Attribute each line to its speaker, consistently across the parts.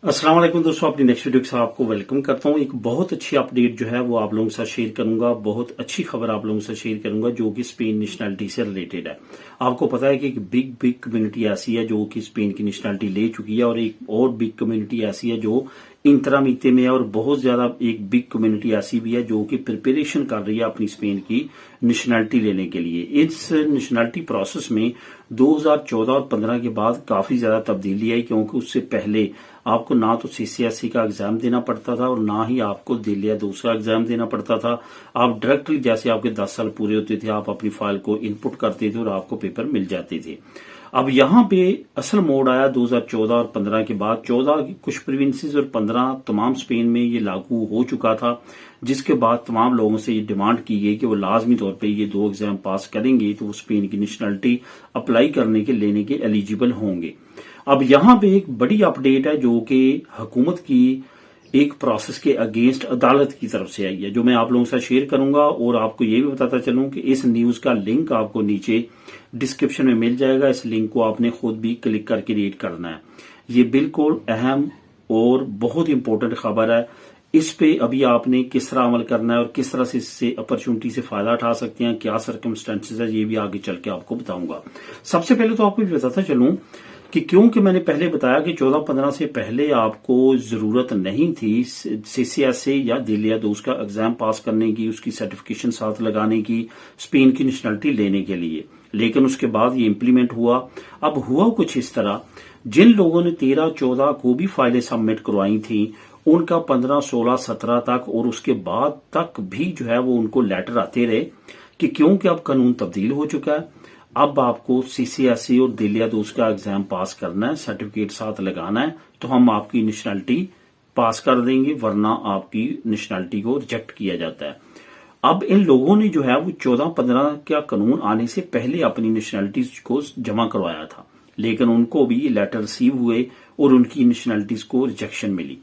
Speaker 1: अस्सलाम वालेकुम दोस्तों, अपनी नेक्स्ट वीडियो के साथ आपको वेलकम करता हूं। एक बहुत अच्छी अपडेट जो है वो आप लोगों के साथ शेयर करूंगा। बहुत अच्छी खबर आप लोगों के साथ शेयर करूंगा जो कि स्पेन नेशनलिटी से रिलेटेड है। आपको पता है कि एक बिग कम्युनिटी ऐसी है जो कि स्पेन की नेशनलिटी ले चुकी है और एक और बिग कम्युनिटी ऐसी है जो इंतरामीते में है और बहुत ज्यादा एक बिग कम्युनिटी ऐसी भी है जो कि प्रिपरेशन कर रही है अपनी स्पेन की नेशनलिटी लेने के लिए। इस नेशनलिटी प्रोसेस में 2014 और 15 के बाद काफी ज्यादा तब्दीली आई, क्योंकि उससे पहले आपको ना तो सीसीएसई का एग्जाम देना पड़ता था और ना ही आपको दिलिया दूसरा एग्जाम देना पड़ता था। आप डायरेक्टली जैसे आपके 10 साल पूरे होते थे आप अपनी फाइल को इनपुट करते थे और आपको पेपर मिल जाते थे। अब यहाँ पे असल मोड आया 2014 और 15 के बाद। 14 की कुछ प्रोविंसेस और 15 तमाम स्पेन में ये लागू हो चुका था, जिसके बाद तमाम लोगों से ये डिमांड की गई कि वो लाजमी तौर पे ये 2 एग्जाम पास करेंगे तो वो स्पेन की नेशनलिटी अप्लाई करने के लेने के एलिजिबल होंगे। अब यहाँ पे एक बड़ी अपडेट है जो कि हुकूमत की एक प्रोसेस के अगेंस्ट अदालत की तरफ से आई है, जो मैं आप लोगों के साथ शेयर करूंगा। और आपको ये भी बताता चलूं कि इस न्यूज का लिंक आपको नीचे डिस्क्रिप्शन में मिल जाएगा। इस लिंक को आपने खुद भी क्लिक करके रीड करना है। ये बिल्कुल अहम और बहुत इंपॉर्टेंट खबर है। इस पे अभी आपने किस तरह अमल करना है और किस तरह से इससे अपॉर्चुनिटी से फायदा उठा सकते हैं, क्या सर्कमस्टेंसेस है, ये भी आगे चल के आपको बताऊंगा। सबसे पहले तो आपको बताता चलूं कि क्योंकि मैंने पहले बताया कि 14-15 से पहले आपको जरूरत नहीं थी सीसीएसए या दिलिया दूस का एग्जाम पास करने की, उसकी सर्टिफिकेशन साथ लगाने की, स्पेन की नेशनलिटी लेने के लिए। लेकिन उसके बाद ये इम्प्लीमेंट हुआ। अब हुआ कुछ इस तरह, जिन लोगों ने 13-14 को भी फाइलें सबमिट करवाई थी उनका 15, 16, 17 तक और उसके बाद तक भी जो है वो उनको लेटर आते रहे कि क्योंकि अब कानून तब्दील हो चुका है, अब आपको सीसीएसई और दिलिया दूस का एग्जाम पास करना है, सर्टिफिकेट साथ लगाना है, तो हम आपकी नेशनलिटी पास कर देंगे, वरना आपकी नेशनलिटी को रिजेक्ट किया जाता है। अब इन लोगों ने जो है वो 14-15 का कानून आने से पहले अपनी नेशनलिटी को जमा करवाया था, लेकिन उनको भी ये लेटर रिसीव हुए और उनकी नेशनलिटीज को रिजेक्शन मिली।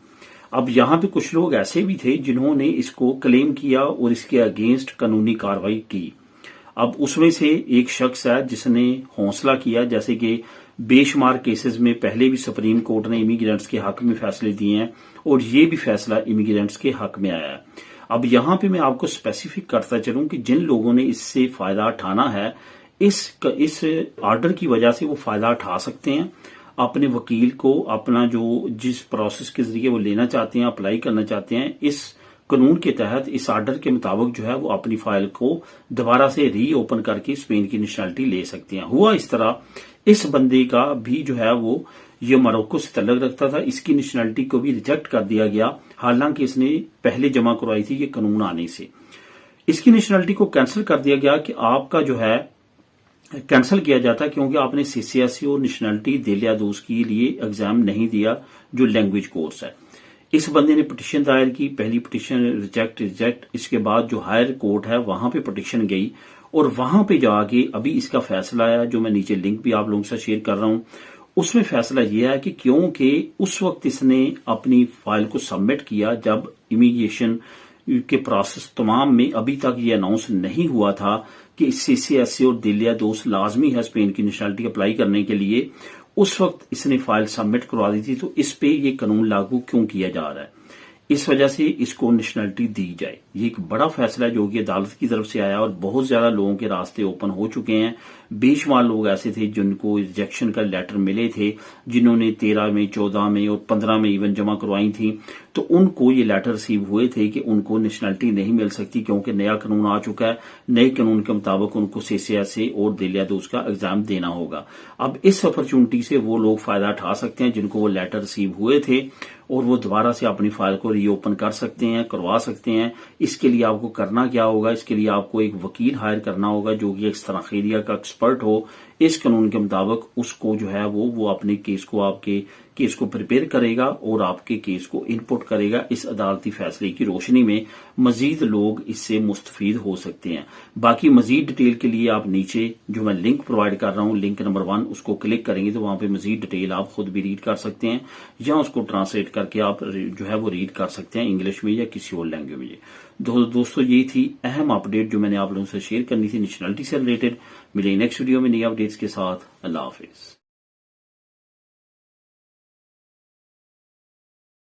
Speaker 1: अब यहाँ पे कुछ लोग ऐसे भी थे जिन्होंने इसको क्लेम किया और इसके अगेंस्ट कानूनी कार्रवाई की। अब उसमें से एक शख्स है जिसने हौसला किया, जैसे कि बेशुमार केसेस में पहले भी सुप्रीम कोर्ट ने इमिग्रेंट्स के हक में फैसले दिए हैं और ये भी फैसला इमिग्रेंट्स के हक में आया है। अब यहाँ पे मैं आपको स्पेसिफिक करता चलूं कि जिन लोगों ने इससे फायदा उठाना है, इस ऑर्डर की वजह से वो फायदा उठा सकते हैं। अपने वकील को अपना जो जिस प्रोसेस के जरिए वो लेना चाहते हैं, अप्लाई करना चाहते हैं, इस कानून के तहत, इस ऑर्डर के मुताबिक जो है वो अपनी फाइल को दोबारा से रीओपन करके स्पेन की नेशनलिटी ले सकते हैं। हुआ इस तरह, इस बंदे का भी जो है वो ये मोरक्को से तल्लुक रखता था, इसकी नेशनलिटी को भी रिजेक्ट कर दिया गया, हालांकि इसने पहले जमा करवाई थी ये कानून आने से। इसकी नेशनलिटी को कैंसिल कर दिया गया कि आपका जो है कैंसिल किया जाता, क्योंकि आपने सीसीएसई और नेशनलिटी दिलिया दूस के लिए एग्जाम नहीं दिया जो लैंग्वेज कोर्स है। इस बंदे ने पिटीशन दायर की, पहली पिटीशन रिजेक्ट। इसके बाद जो हायर कोर्ट है वहां पे पिटीशन गई और वहां पे जाके अभी इसका फैसला आया, जो मैं नीचे लिंक भी आप लोगों से शेयर कर रहा हूं। उसमें फैसला यह है कि क्योंकि उस वक्त इसने अपनी फाइल को सबमिट किया जब इमिग्रेशन के प्रोसेस तमाम में अभी तक ये अनाउंस नहीं हुआ था कि सीसीएसई और दिलिया दूस लाजमी है स्पेन की नेशनलिटी अप्लाई करने के लिए, उस वक्त इसने फाइल सबमिट करवा दी थी। तो इस पे ये कानून लागू क्यों किया जा रहा है, इस वजह से इसको नेशनलिटी दी जाए। ये एक बड़ा फैसला है जो कि अदालत की तरफ से आया और बहुत ज्यादा लोगों के रास्ते ओपन हो चुके हैं। बेशुमार लोग ऐसे थे जिनको रिजेक्शन का लेटर मिले थे, जिन्होंने 13 में, 14 में और 15 में इवन जमा करवाई थी, तो उनको ये लेटर रिसीव हुए थे कि उनको नेशनलिटी नहीं मिल सकती क्योंकि नया कानून आ चुका है। नए कानून के मुताबिक उनको सीसीएसई और दिलिया दूस का एग्जाम देना होगा। अब इस अपॉर्चुनिटी से वो लोग फायदा उठा सकते हैं जिनको वो लेटर रिसीव हुए थे और वो दोबारा से अपनी फाइल को रीओपन कर सकते हैं, करवा सकते हैं। इसके लिए आपको करना क्या होगा, इसके लिए आपको एक वकील हायर करना होगा जो कि एक शनाख्तियात का एक्सपर्ट हो। इस कानून के मुताबिक उसको जो है वो अपने केस को, आपके केस को प्रिपेयर करेगा और आपके केस को इनपुट करेगा। इस अदालती फैसले की रोशनी में मजीद लोग इससे मुस्तफीद हो सकते हैं। बाकी मजीद डिटेल के लिए आप नीचे जो मैं लिंक प्रोवाइड कर रहा हूं, लिंक नंबर 1, उसको क्लिक करेंगे तो वहां पे मजीद डिटेल आप खुद भी रीड कर सकते हैं या उसको ट्रांसलेट करके आप जो है वो रीड कर सकते हैं इंग्लिश में या किसी और लैंग्वेज में। दोस्तों ये थी अहम अपडेट जो मैंने आप लोगों से शेयर करनी थी नेशनलिटी से रिलेटेड। मिले नेक्स्ट वीडियो में नई अपडेट्स के साथ। अल्लाह हाफिज।